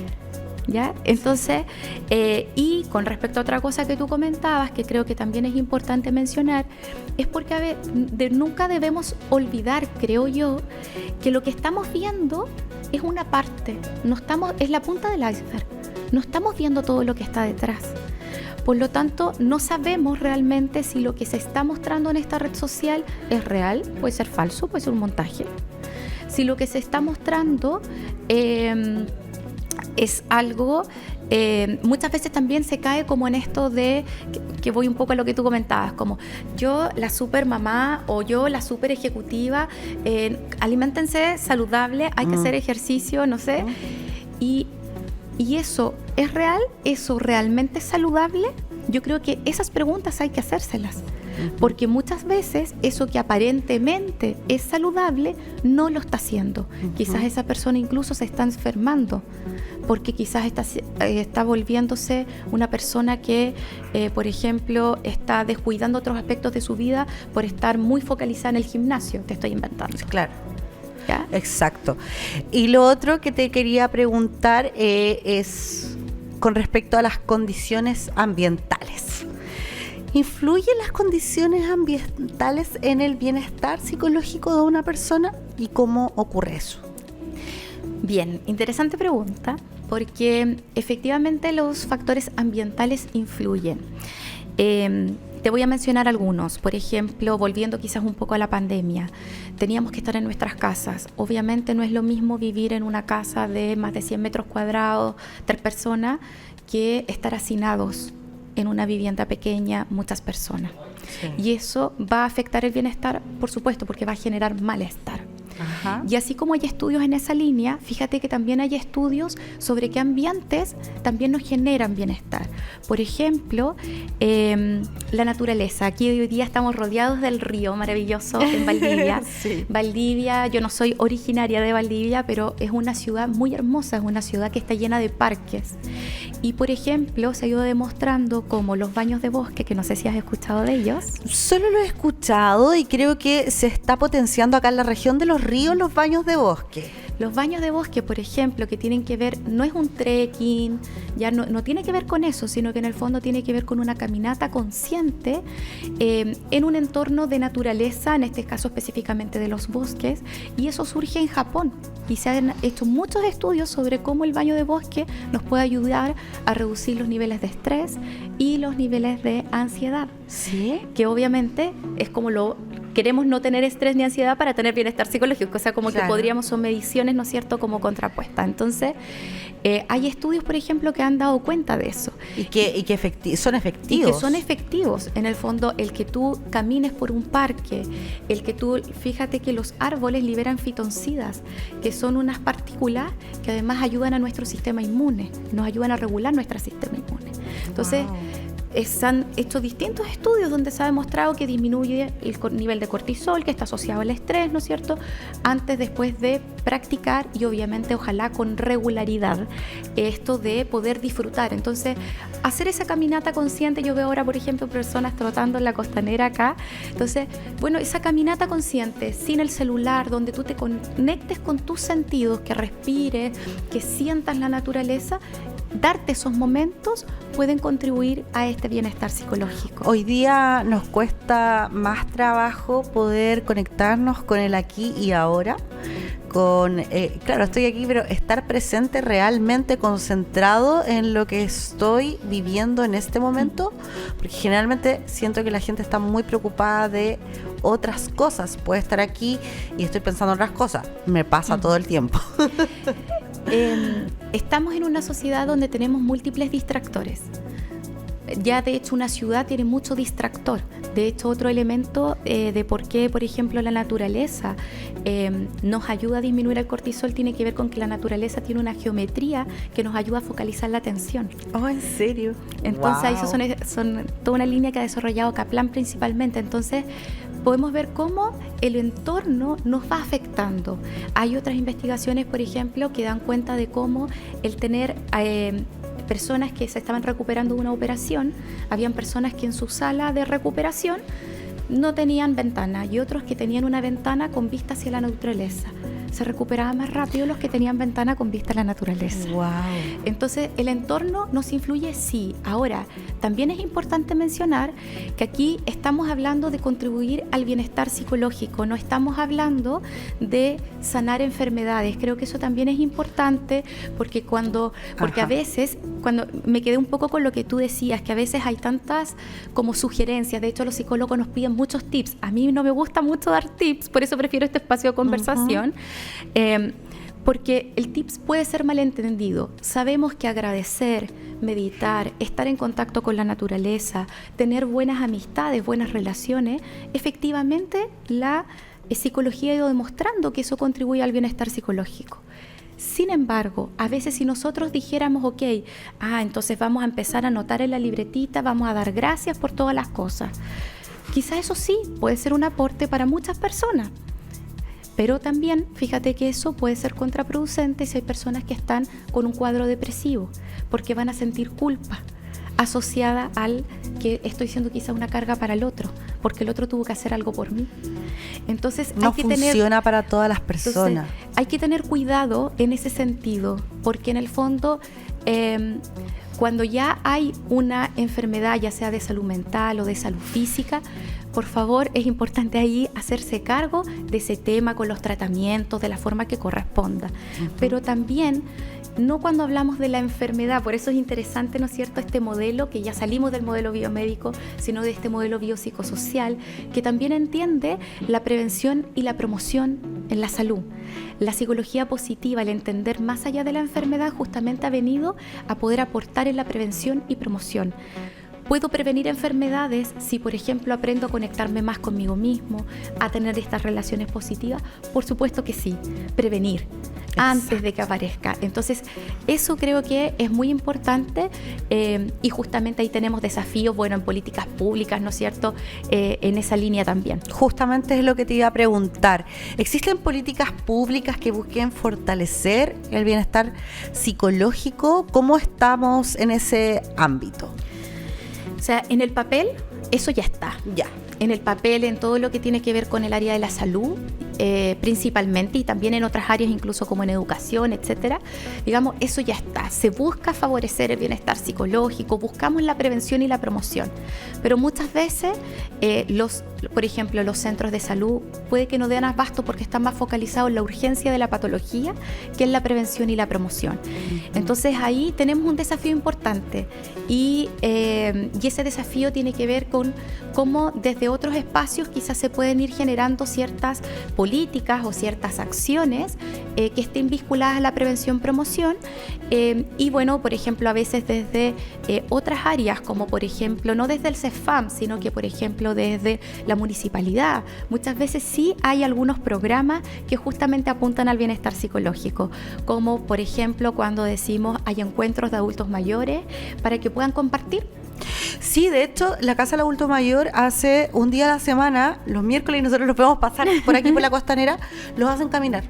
¿Ya? Entonces, y con respecto a otra cosa que tú comentabas, que creo que también es importante mencionar, es porque nunca debemos olvidar, creo yo, que lo que estamos viendo es una parte, es la punta del iceberg, no estamos viendo todo lo que está detrás. Por lo tanto, no sabemos realmente si lo que se está mostrando en esta red social es real, puede ser falso, puede ser un montaje. Si lo que se está mostrando es algo, muchas veces también se cae como en esto de, que voy un poco a lo que tú comentabas, como yo la super mamá o yo la super ejecutiva, aliméntense saludable, hay que hacer ejercicio, no sé, ¿Y eso es real? ¿Eso realmente es saludable? Yo creo que esas preguntas hay que hacérselas. porque muchas veces eso que aparentemente es saludable no lo está haciendo. Quizás esa persona incluso se está enfermando, porque quizás está volviéndose una persona que, por ejemplo, está descuidando otros aspectos de su vida por estar muy focalizada en el gimnasio. Te estoy inventando. Claro. ¿Ya? Exacto. Y lo otro que te quería preguntar es con respecto a las condiciones ambientales. ¿Influyen las condiciones ambientales en el bienestar psicológico de una persona y cómo ocurre eso? Bien, interesante pregunta, porque efectivamente los factores ambientales influyen. Te voy a mencionar algunos. Por ejemplo, volviendo quizás un poco a la pandemia, teníamos que estar en nuestras casas. Obviamente no es lo mismo vivir en una casa de más de 100 metros cuadrados, 3 personas, que estar hacinados en una vivienda pequeña, muchas personas. Sí. Y eso va a afectar el bienestar, por supuesto, porque va a generar malestar. Ajá. Y así como hay estudios en esa línea, fíjate que también hay estudios sobre qué ambientes también nos generan bienestar. Por ejemplo, la naturaleza. Aquí hoy día estamos rodeados del río maravilloso en Valdivia. Sí. Valdivia, yo no soy originaria de Valdivia, pero es una ciudad muy hermosa, es una ciudad que está llena de parques. Y por ejemplo, se ha ido demostrando como los baños de bosque, que no sé si has escuchado de ellos. Solo lo he escuchado y creo que se está potenciando acá en la región de los ríos los baños de bosque. Los baños de bosque, por ejemplo, que tienen que ver, no es un trekking, ya no tiene que ver con eso, sino que en el fondo tiene que ver con una caminata consciente en un entorno de naturaleza, en este caso específicamente de los bosques, y eso surge en Japón. Y se han hecho muchos estudios sobre cómo el baño de bosque nos puede ayudar a reducir los niveles de estrés y los niveles de ansiedad. ¿Sí? Que obviamente es como queremos no tener estrés ni ansiedad para tener bienestar psicológico, o sea, como claro, que podríamos, son mediciones, ¿no es cierto?, como contrapuestas. Entonces, hay estudios, por ejemplo, que han dado cuenta de eso. Y que son efectivos. Y que son efectivos. En el fondo, el que tú camines por un parque, fíjate que los árboles liberan fitoncidas, que son unas partículas que además ayudan a nuestro sistema inmune, nos ayudan a regular nuestro sistema inmune. Entonces, wow, se han hecho distintos estudios donde se ha demostrado que disminuye el nivel de cortisol, que está asociado al estrés, ¿no es cierto?, antes, después de practicar y obviamente ojalá con regularidad esto de poder disfrutar. Entonces, hacer esa caminata consciente, yo veo ahora, por ejemplo, personas trotando en la costanera acá. Entonces, bueno, esa caminata consciente, sin el celular, donde tú te conectes con tus sentidos, que respires, que sientas la naturaleza, darte esos momentos pueden contribuir a este bienestar psicológico. Hoy día nos cuesta más trabajo poder conectarnos con el aquí y ahora, claro, estoy aquí, pero estar presente realmente, concentrado en lo que estoy viviendo en este momento, porque generalmente siento que la gente está muy preocupada de otras cosas. Puede estar aquí y estoy pensando en otras cosas, me pasa todo el tiempo. Estamos en una sociedad donde tenemos múltiples distractores. Ya de hecho una ciudad tiene mucho distractor. De hecho, otro elemento de por qué, por ejemplo, la naturaleza nos ayuda a disminuir el cortisol tiene que ver con que la naturaleza tiene una geometría que nos ayuda a focalizar la atención. Oh, ¿en serio? Entonces, wow, eso son toda una línea que ha desarrollado Kaplan principalmente. Entonces, podemos ver cómo el entorno nos va afectando. Hay otras investigaciones, por ejemplo, que dan cuenta de cómo el tener personas que se estaban recuperando de una operación, habían personas que en su sala de recuperación no tenían ventana y otros que tenían una ventana con vista hacia la naturaleza. Se recuperaban más rápido los que tenían ventana con vista a la naturaleza. Wow. Entonces, el entorno nos influye, sí. Ahora, también es importante mencionar que aquí estamos hablando de contribuir al bienestar psicológico, no estamos hablando de sanar enfermedades. Creo que eso también es importante porque a veces, cuando me quedé un poco con lo que tú decías, que a veces hay tantas como sugerencias. De hecho, los psicólogos nos piden muchos tips. A mí no me gusta mucho dar tips, por eso prefiero este espacio de conversación. Porque el tips puede ser malentendido. Sabemos que agradecer, meditar, estar en contacto con la naturaleza, tener buenas amistades, buenas relaciones, efectivamente la psicología ha ido demostrando que eso contribuye al bienestar psicológico. Sin embargo, a veces si nosotros dijéramos, ok, entonces vamos a empezar a anotar en la libretita, vamos a dar gracias por todas las cosas. quizás eso sí puede ser un aporte para muchas personas. Pero también, fíjate que eso puede ser contraproducente si hay personas que están con un cuadro depresivo, porque van a sentir culpa asociada al que estoy siendo quizá una carga para el otro, porque el otro tuvo que hacer algo por mí. Entonces, no funciona para todas las personas. Entonces, hay que tener cuidado en ese sentido, porque en el fondo, cuando ya hay una enfermedad, ya sea de salud mental o de salud física, por favor, es importante ahí hacerse cargo de ese tema con los tratamientos, de la forma que corresponda. Uh-huh. Pero también, no cuando hablamos de la enfermedad, por eso es interesante, ¿no es cierto?, este modelo, que ya salimos del modelo biomédico, sino de este modelo biopsicosocial, que también entiende la prevención y la promoción en la salud. La psicología positiva, el entender más allá de la enfermedad, justamente ha venido a poder aportar en la prevención y promoción. ¿Puedo prevenir enfermedades si, por ejemplo, aprendo a conectarme más conmigo mismo, a tener estas relaciones positivas? Por supuesto que sí, prevenir. Exacto. Antes de que aparezca. Entonces, eso creo que es muy importante y justamente ahí tenemos desafíos, bueno, en políticas públicas, ¿no es cierto?, en esa línea también. Justamente es lo que te iba a preguntar. ¿Existen políticas públicas que busquen fortalecer el bienestar psicológico? ¿Cómo estamos en ese ámbito? O sea, en el papel, eso ya está. Ya. En el papel, en todo lo que tiene que ver con el área de la salud, principalmente, y también en otras áreas, incluso como en educación, etcétera, digamos, eso ya está. Se busca favorecer el bienestar psicológico, buscamos la prevención y la promoción. Pero muchas veces, por ejemplo, los centros de salud puede que no den abasto porque están más focalizados en la urgencia de la patología que en la prevención y la promoción. Entonces, ahí tenemos un desafío importante y ese desafío tiene que ver con cómo desde otros espacios quizás se pueden ir generando ciertas políticas o ciertas acciones que estén vinculadas a la prevención-promoción y bueno, por ejemplo, a veces desde otras áreas, como por ejemplo, no desde el CEFAM, sino que por ejemplo desde la municipalidad. Muchas veces sí hay algunos programas que justamente apuntan al bienestar psicológico, como por ejemplo cuando decimos hay encuentros de adultos mayores para que puedan compartir. Sí, de hecho, la Casa del Adulto Mayor hace un día a la semana, los miércoles, y nosotros los podemos pasar por aquí por la Costanera, los hacen caminar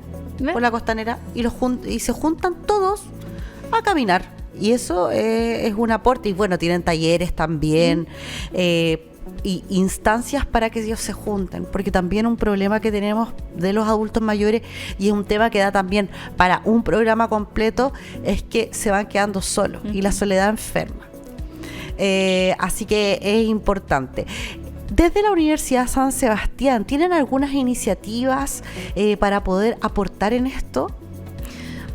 por la Costanera y se juntan todos a caminar. Y eso es un aporte. Y bueno, tienen talleres también, y instancias para que ellos se junten, porque también un problema que tenemos de los adultos mayores, y es un tema que da también para un programa completo, es que se van quedando solos y la soledad enferma. Así que es importante. Desde la Universidad San Sebastián, ¿tienen algunas iniciativas para poder aportar en esto?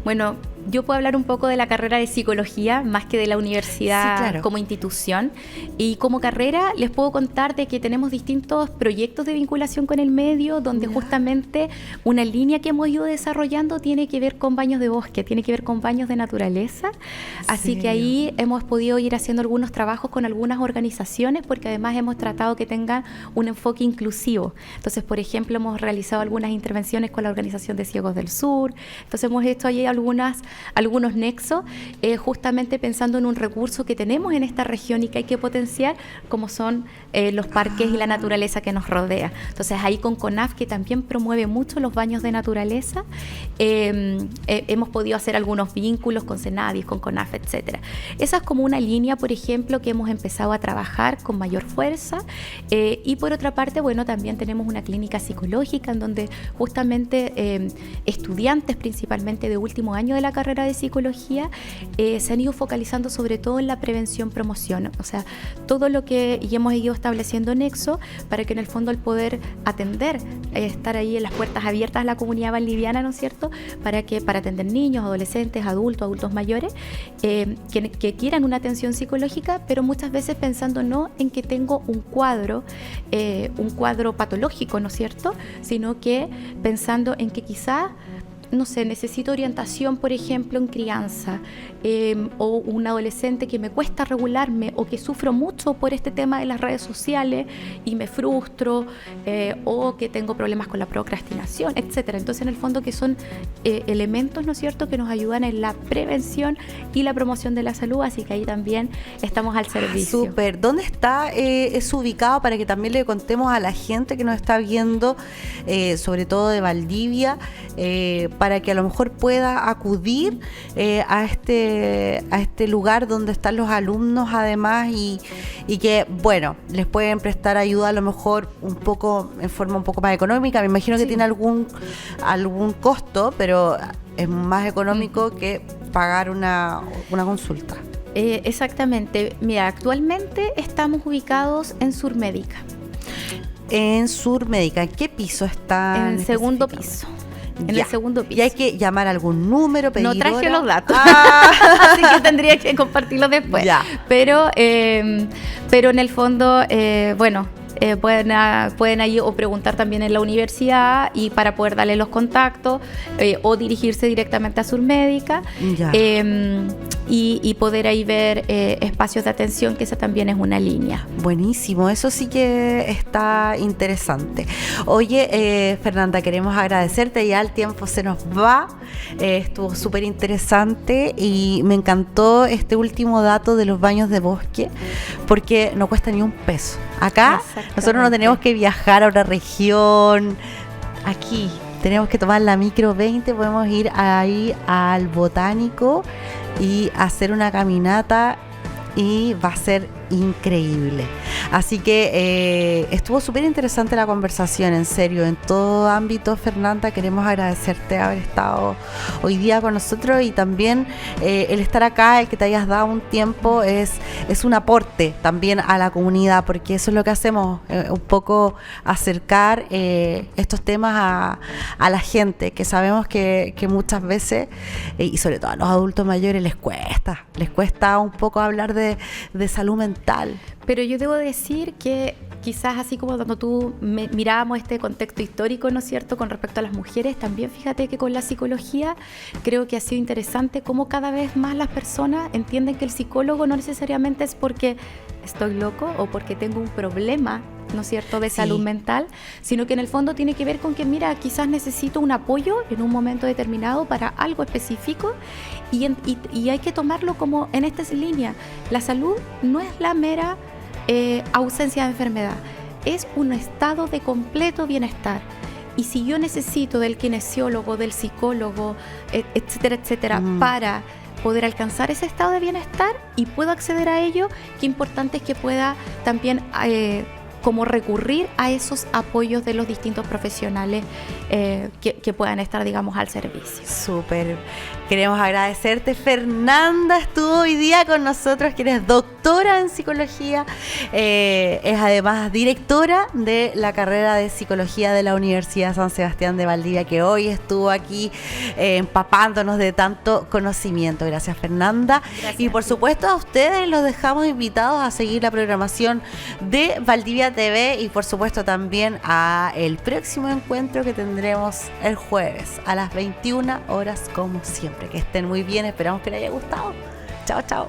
Bueno, yo puedo hablar un poco de la carrera de psicología más que de la universidad, sí, claro, como institución. Y como carrera les puedo contar de que tenemos distintos proyectos de vinculación con el medio, donde justamente una línea que hemos ido desarrollando tiene que ver con baños de bosque, tiene que ver con baños de naturaleza. Así que ahí hemos podido ir haciendo algunos trabajos con algunas organizaciones, porque además hemos tratado que tengan un enfoque inclusivo. Entonces, por ejemplo, hemos realizado algunas intervenciones con la Organización de Ciegos del Sur. Entonces hemos hecho ahí algunos nexos, justamente pensando en un recurso que tenemos en esta región y que hay que potenciar, como son los parques y la naturaleza que nos rodea. Entonces ahí con CONAF, que también promueve mucho los baños de naturaleza, hemos podido hacer algunos vínculos con Senadis, con CONAF, etcétera. Esa es como una línea, por ejemplo, que hemos empezado a trabajar con mayor fuerza, y por otra parte, bueno, también tenemos una clínica psicológica en donde justamente estudiantes principalmente de último año de la carrera de psicología se han ido focalizando sobre todo en la prevención-promoción, o sea, todo lo que y hemos ido estableciendo nexo para que en el fondo el poder atender, estar ahí en las puertas abiertas a la comunidad valdiviana, ¿no es cierto?, para atender niños, adolescentes, adultos mayores que quieran una atención psicológica, pero muchas veces pensando no en que tengo un cuadro patológico, ¿no es cierto?, sino que pensando en que quizás no sé, necesito orientación, por ejemplo, en crianza, o un adolescente que me cuesta regularme o que sufro mucho por este tema de las redes sociales y me frustro, o que tengo problemas con la procrastinación, etcétera. Entonces, en el fondo, que son elementos, ¿no es cierto?, que nos ayudan en la prevención y la promoción de la salud, así que ahí también estamos al servicio. Súper. ¿Dónde está eso ubicado para que también le contemos a la gente que nos está viendo, sobre todo de Valdivia, para que a lo mejor pueda acudir a este lugar donde están los alumnos además y que, bueno, les pueden prestar ayuda a lo mejor un poco en forma un poco más económica? Me imagino que tiene algún costo, pero es más económico que pagar una consulta. Exactamente. Mira, actualmente estamos ubicados en Surmédica. En Surmédica, ¿en qué piso está? En el segundo piso. En el segundo piso. ¿Y hay que llamar a algún número, pedir No traje hora? los datos, así que tendría que compartirlos después. Ya. Pero en el fondo, bueno, pueden ahí o preguntar también en la universidad y para poder darle los contactos, o dirigirse directamente a Surmédica. Ya. Y poder ahí ver espacios de atención, que esa también es una línea. Buenísimo, eso sí que está interesante. Oye, Fernanda, queremos agradecerte, ya el tiempo se nos va, estuvo súper interesante y me encantó este último dato de los baños de bosque, porque no cuesta ni un peso. Acá nosotros no tenemos que viajar a otra región, aquí tenemos que tomar la micro 20, podemos ir ahí al Botánico y hacer una caminata y va a ser increíble. Así que estuvo súper interesante la conversación, en serio, en todo ámbito. Fernanda, queremos agradecerte haber estado hoy día con nosotros y también el estar acá, el que te hayas dado un tiempo es un aporte también a la comunidad, porque eso es lo que hacemos, un poco acercar estos temas a la gente, que sabemos que muchas veces, y sobre todo a los adultos mayores, les cuesta un poco hablar de salud mental. Pero yo debo decir que quizás así como cuando tú mirábamos este contexto histórico, ¿no es cierto?, con respecto a las mujeres, también fíjate que con la psicología creo que ha sido interesante cómo cada vez más las personas entienden que el psicólogo no necesariamente es porque estoy loco o porque tengo un problema, ¿no es cierto?, de salud mental, sino que en el fondo tiene que ver con que, mira, quizás necesito un apoyo en un momento determinado para algo específico y hay que tomarlo como en esta línea. La salud no es la mera ausencia de enfermedad, es un estado de completo bienestar. Y si yo necesito del kinesiólogo, del psicólogo, etcétera, etcétera, para poder alcanzar ese estado de bienestar y puedo acceder a ello, qué importante es que pueda también como recurrir a esos apoyos de los distintos profesionales que puedan estar, digamos, al servicio. Súper. Queremos agradecerte. Fernanda estuvo hoy día con nosotros, que eres doctora en psicología, es además directora de la carrera de psicología de la Universidad San Sebastián de Valdivia, que hoy estuvo aquí empapándonos de tanto conocimiento. Gracias, Fernanda. Gracias. Y por supuesto a ustedes los dejamos invitados a seguir la programación de Valdivia TV y por supuesto también a el próximo encuentro que tendremos el jueves a las 21 horas como siempre. Que estén muy bien, esperamos que les haya gustado. Chao, chao.